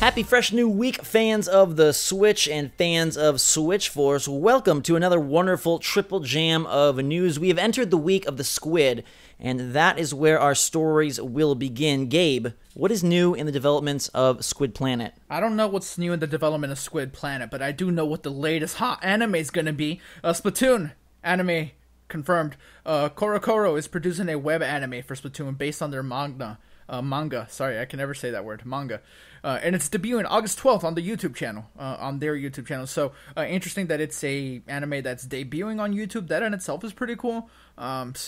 Happy fresh new week, fans of the Switch and fans of Switch Force. Welcome to another wonderful triple jam of news. We have entered the week of the Squid, and that is where our stories will begin. Gabe, what is new in the developments of Squid Planet? I don't know what's new in the development of Squid Planet, but I do know what the latest hot anime is going to be. Splatoon anime confirmed. Korokoro is producing a web anime for Splatoon based on their manga. Sorry, I can never say that word. Manga. And it's debuting August 12th on the YouTube channel, on their YouTube channel. So, interesting that it's a anime that's debuting on YouTube. That in itself is pretty cool. Big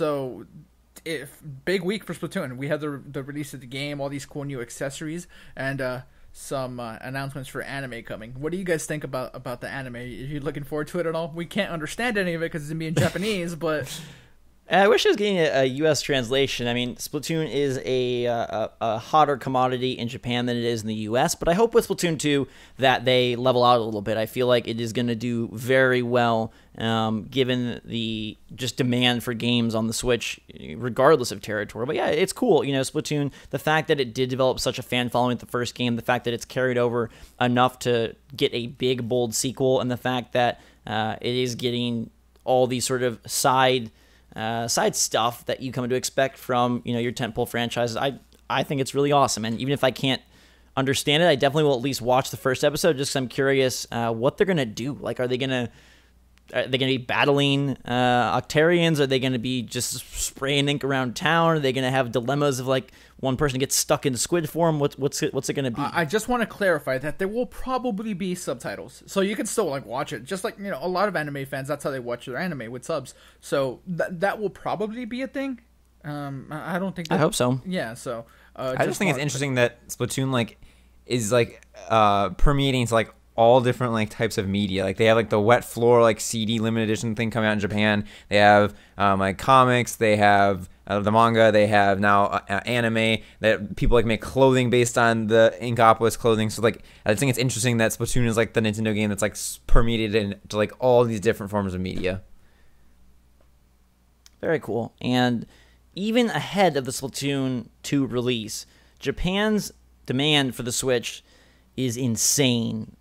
week for Splatoon. We have the release of the game, all these cool new accessories, and some announcements for anime coming. What do you guys think about the anime? Are you looking forward to it at all? We can't understand any of it because it's going to be in Japanese, but... I wish I was getting a U.S. translation. I mean, Splatoon is a hotter commodity in Japan than it is in the U.S., but I hope with Splatoon 2 that they level out a little bit. I feel like it is going to do very well given the just demand for games on the Switch, regardless of territory. But yeah, it's cool. You know, Splatoon, the fact that it did develop such a fan following with the first game, the fact that it's carried over enough to get a big, bold sequel, and the fact that it is getting all these sort of side stuff that you come to expect from, you know, your tentpole franchises. I think it's really awesome, and even if I can't understand it, I definitely will at least watch the first episode just because I'm curious what they're gonna do. Like, are they gonna be battling Octarians? Are they gonna be just spraying ink around town? Are they gonna have dilemmas of like one person gets stuck in squid form? What's it gonna be? I just want to clarify that there will probably be subtitles, so you can still like watch it. Just like, you know, a lot of anime fans, that's how they watch their anime, with subs. So that will probably be a thing. I don't think. I hope so. Yeah. So I just think it's interesting that Splatoon is permeating to like all different like types of media. Like they have like the wet floor like CD limited edition thing coming out in Japan. They have like comics. They have the manga. They have now anime that people like make clothing based on the Inkopolis clothing. So like I just think it's interesting that Splatoon is like the Nintendo game that's like permeated into like all these different forms of media. Very cool. And even ahead of the Splatoon 2 release, Japan's demand for the Switch is insane.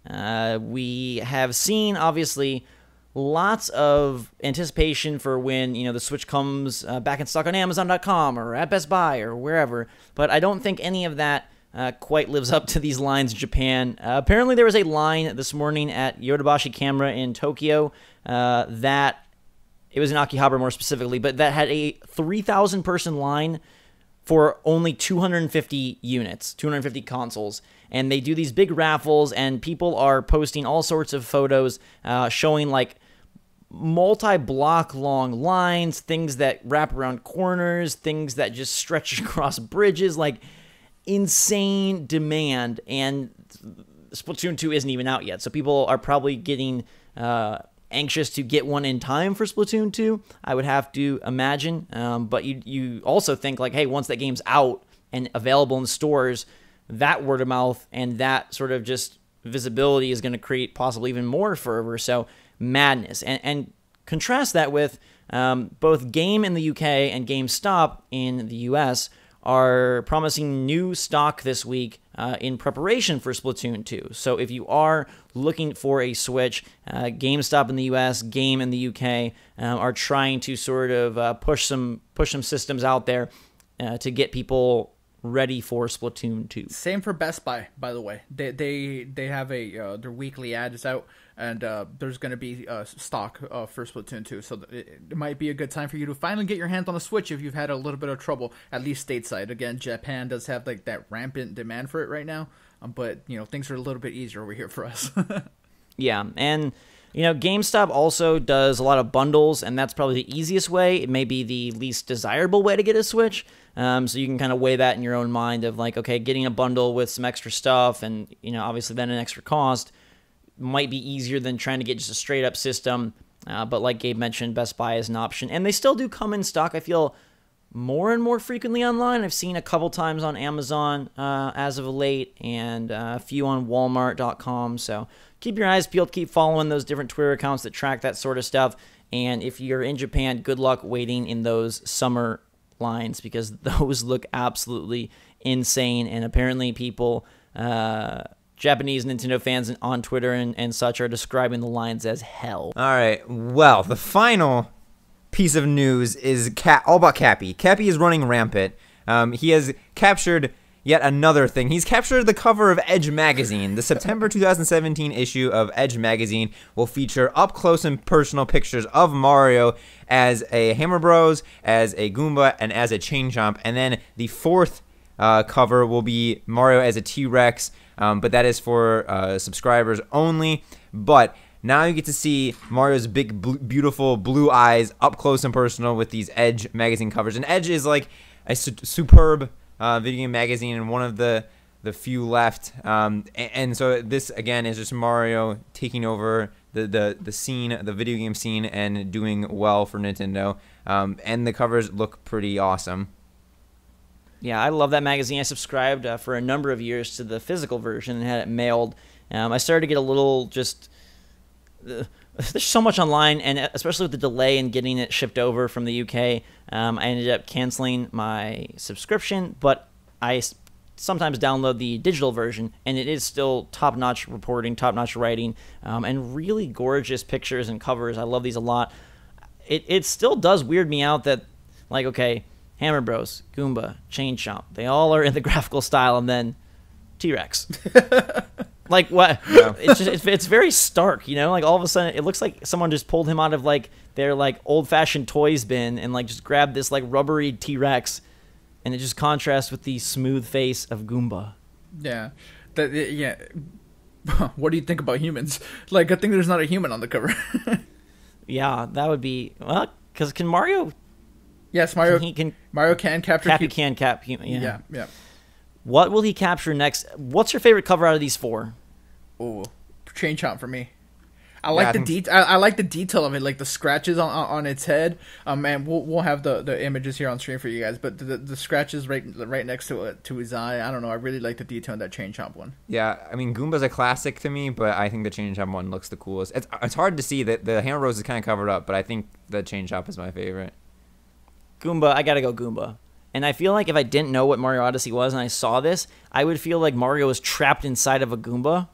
We have seen, obviously, lots of anticipation for when, you know, the Switch comes back in stock on Amazon.com or at Best Buy or wherever, but I don't think any of that quite lives up to these lines in Japan. Apparently there was a line this morning at Yodobashi Camera in Tokyo that, it was in Akihabara more specifically, but that had a 3,000 person line for only 250 units, 250 consoles. And they do these big raffles, and people are posting all sorts of photos showing like multi-block long lines, things that wrap around corners, things that just stretch across bridges, like insane demand. And Splatoon 2 isn't even out yet, so people are probably getting anxious to get one in time for Splatoon 2, I would have to imagine. But you also think like, hey, once that game's out and available in stores, that word of mouth and that sort of just visibility is going to create possibly even more fervor. So madness. And contrast that with both Game in the UK and GameStop in the US are promising new stock this week in preparation for Splatoon 2. So if you are looking for a Switch, GameStop in the US, Game in the UK are trying to sort of push some systems out there to get people ready for Splatoon 2. Same for Best Buy, by the way. They have their weekly ad is out, and there's going to be stock for Splatoon 2. So it might be a good time for you to finally get your hands on a Switch if you've had a little bit of trouble, at least stateside. Again, Japan does have like that rampant demand for it right now, but you know, things are a little bit easier over here for us. Yeah, and you know, GameStop also does a lot of bundles, and that's probably the easiest way. It may be the least desirable way to get a Switch. So you can kind of weigh that in your own mind of like, okay, getting a bundle with some extra stuff and, you know, obviously then an extra cost might be easier than trying to get just a straight up system. But like Gabe mentioned, Best Buy is an option. And they still do come in stock, I feel, more and more frequently online. I've seen a couple times on Amazon as of late, and a few on Walmart.com. So keep your eyes peeled, keep following those different Twitter accounts that track that sort of stuff. And if you're in Japan, good luck waiting in those summer lines, because those look absolutely insane. And apparently people Japanese Nintendo fans on Twitter and such are describing the lines as hell. All right. Well, the final piece of news is all about Cappy. Cappy is running rampant. He has captured yet another thing. He's captured the cover of Edge magazine. The September 2017 issue of Edge magazine will feature up-close and personal pictures of Mario as a Hammer Bros, as a Goomba, and as a Chain Chomp. And then the fourth cover will be Mario as a T-Rex, but that is for subscribers only. But now you get to see Mario's big, beautiful blue eyes up close and personal with these Edge magazine covers. And Edge is like a superb video game magazine and one of the few left. And so this, again, is just Mario taking over the scene, the video game scene, and doing well for Nintendo. And the covers look pretty awesome. Yeah, I love that magazine. I subscribed for a number of years to the physical version and had it mailed. I started to get a little just... there's so much online, and especially with the delay in getting it shipped over from the UK, I ended up canceling my subscription, but I sometimes download the digital version, and it is still top-notch reporting, top-notch writing, and really gorgeous pictures and covers. I love these a lot. It still does weird me out that, like, okay, Hammer Bros, Goomba, Chain Chomp, they all are in the graphical style, and then T-Rex. Like, what? Yeah. It's very stark, you know? Like, all of a sudden, it looks like someone just pulled him out of, like, their, like, old-fashioned toys bin and, like, just grabbed this, like, rubbery T-Rex, and it just contrasts with the smooth face of Goomba. Yeah. Yeah. What do you think about humans? Like, good thing there's not a human on the cover. Yeah, that would be... Well, because can Mario... Yes, Mario can capture... Cappy can cap... Yeah. Yeah. What will he capture next? What's your favorite cover out of these four? Oh, Chain Chomp for me. I like I like the detail of it, like the scratches on its head. And we'll have the images here on screen for you guys. But the scratches right next to his eye. I don't know. I really like the detail in that Chain Chomp one. Yeah, I mean Goomba's a classic to me, but I think the Chain Chomp one looks the coolest. It's hard to see that the Hammer Bros is kind of covered up, but I think the Chain Chomp is my favorite. Goomba, I gotta go Goomba. And I feel like if I didn't know what Mario Odyssey was and I saw this, I would feel like Mario was trapped inside of a Goomba,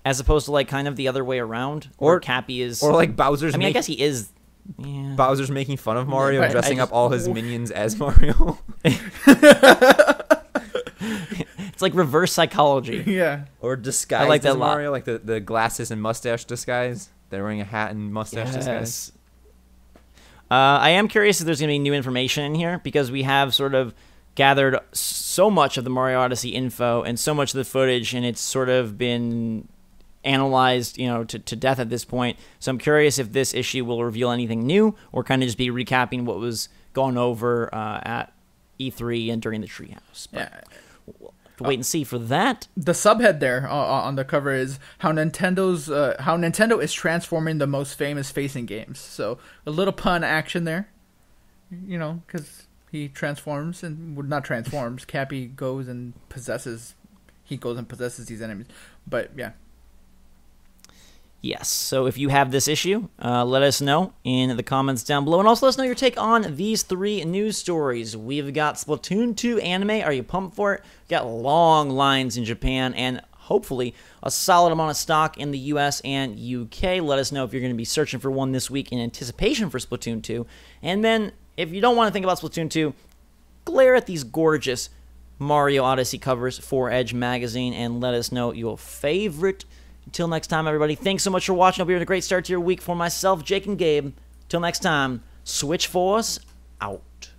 as opposed to like kind of the other way around, or Cappy is, or like Bowser's. I mean, I guess he is. Yeah. Bowser's making fun of Mario, right, dressing up all his minions as Mario. It's like reverse psychology. Yeah. Or disguise. I like that as a lot. Mario, like the glasses and mustache disguise. They're wearing a hat and mustache disguise. I am curious if there's going to be new information in here, because we have sort of gathered so much of the Mario Odyssey info and so much of the footage, and it's sort of been analyzed, you know, to death at this point. So I'm curious if this issue will reveal anything new or kind of just be recapping what was gone over at E3 and during the Treehouse. But Yeah. we'll have to wait and see for that. The subhead there on the cover is how Nintendo is transforming the most famous facing games. So a little pun action there, you know, because he transforms not transforms. Cappy goes and possesses these enemies. But yeah. Yes, so if you have this issue, let us know in the comments down below. And also let us know your take on these three news stories. We've got Splatoon 2 anime. Are you pumped for it? We've got long lines in Japan and hopefully a solid amount of stock in the US and UK. Let us know if you're going to be searching for one this week in anticipation for Splatoon 2. And then if you don't want to think about Splatoon 2, glare at these gorgeous Mario Odyssey covers for Edge magazine and let us know your favorite. Until next time, everybody, thanks so much for watching. Hope you're having a great start to your week. For myself, Jake, and Gabe, till next time, Switch Force out.